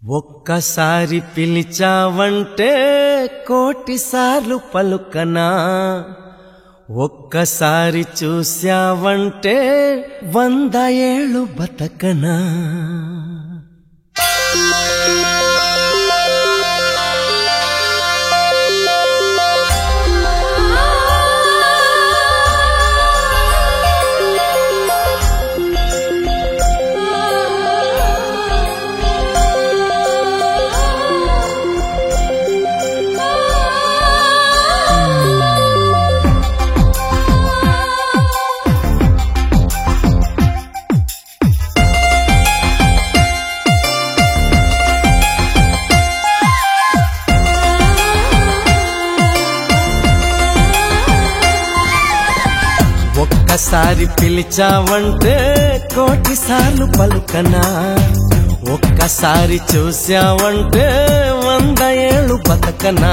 ఒక్కసారి పిలిచావంటే కోటిసార్లు పలుకనా, ఒక్కసారి చూశావంటే 100 ఏళ్ళు బతకనా. ఒక్కసారి పిలిచావంటే కోటిసార్లు పలుకనా, ఒక్కసారి చూశావంటే 100 ఏళ్ళు బతకనా.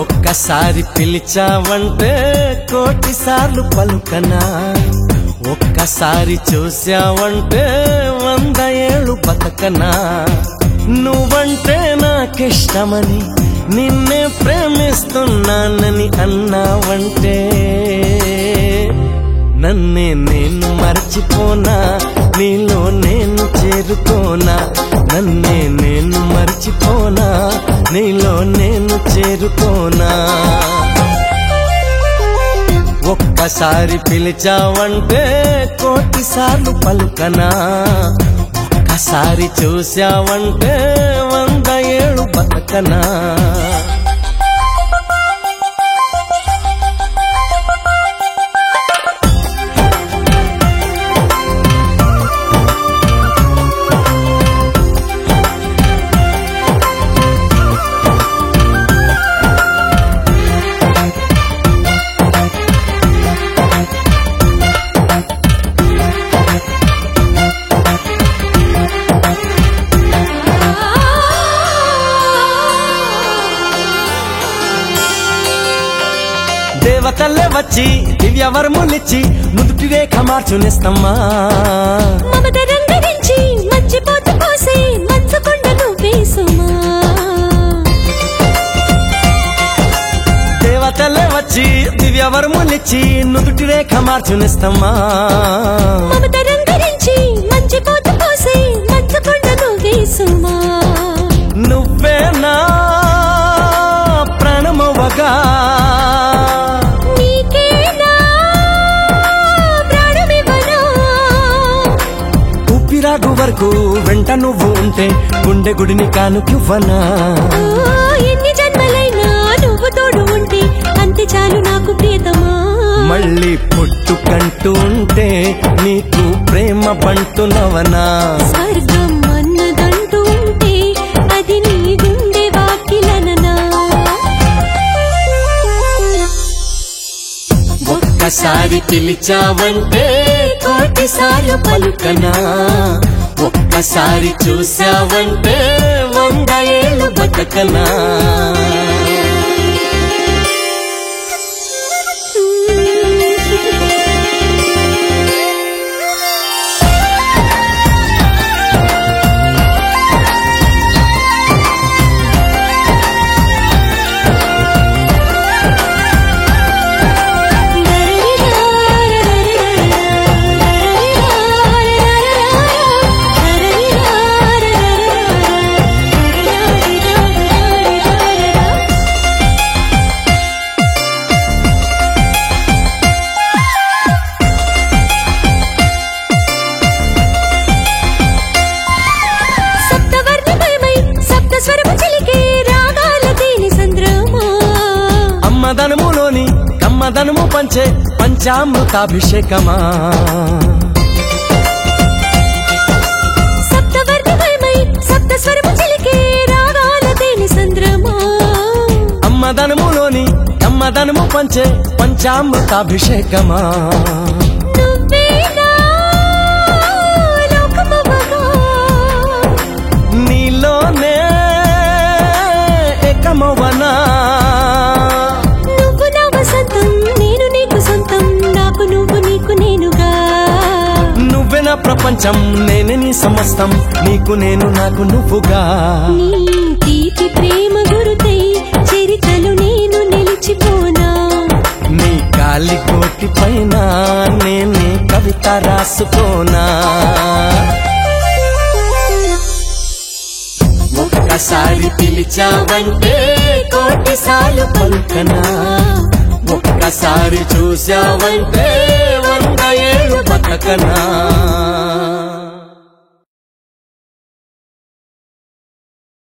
ఒక్కసారి పిలిచావంటే కోటిసార్లు పలుకనా, ఒక్కసారి చూశావంటే 100 ఏళ్ళు బతకనా. నువ్వంటే నాకిష్టమని నిన్నే ప్రేమిస్తున్నానని అన్నావంటే నన్నే నేను మర్చిపోనా, నీలో నేను చేరుకోనా. నన్నే నేను మర్చిపోనా, నీలో నేను చేరుకోనా. ఒక్కసారి పిలిచావంటే కోటిసార్లు పలుకనా, ఒక్కసారి చూశావంటే 100 ఏళ్ళు బతకనా. దేవతల్లే వచ్చి దివ్యవరములిచ్చి నుదుటి రేఖ మార్చునిస్తమ్మా. మమత రంగరించి మంచిపోతు పోసి మంచుకొండను వేసుమా. దేవతల్లే వచ్చి దివ్యవరములిచ్చి నుదుటి రేఖ మార్చునిస్తమ్మా. మమత రంగరించి మంచిపోతు పోసి మంచుకొండను వేసుమా. నువ్వే నా ప్రాణమవగా రాగు వరకు వెంట నువ్వు ఉంటే గుండె గుడిని కానుకివ్వనా. ఎన్ని జన్మలైనా నువ్వు తోడు ఉంటే అంతే చాలు నాకు ప్రియతమా. మళ్ళీ పుట్టుకంటూ ఉంటే నీకు ప్రేమ బంటునవనా. స్వర్గం అన్నదంటూ ఉంటే అది నీ గుండె వాకిలననా. ఒక్కసారి పిలిచావంటే కోటిసార్లు పలుకనా, ఒక్కసారి చూశావంటే 100 ఏళ్ళు బతకనా. అమ్మదనములోని కమ్మదనము పంచే పంచామృతాభిషేకమా. సప్తవర్ణమయమై సప్తస్వరము చిలికే రాగాల తేనె సంద్రమా. అమ్మదనములోని కమ్మదనము పంచే పంచామృతాభిషేకమా. నీలోనే ఏకమవనా. నువ్వు నా వసంతం, నేను నీకు సొంతం, నాకు నువ్వు నీకు నేనుగా. నా ప్రపంచం నేనే నీ సమస్తం నీకు నేను నాకు నువ్వుగా నీ తీపి ప్రేమ గురుతై చరితలు నేను నిలిచిపోనా నీ గాలి కోటి పైన నేనే కవిత రాసుకోనా ఒక్కసారి పిలిచావంటే కోటిసార్లు పలుకనా ఒక్కసారి చూసావంటే 100 ఏళ్ళు బతకనా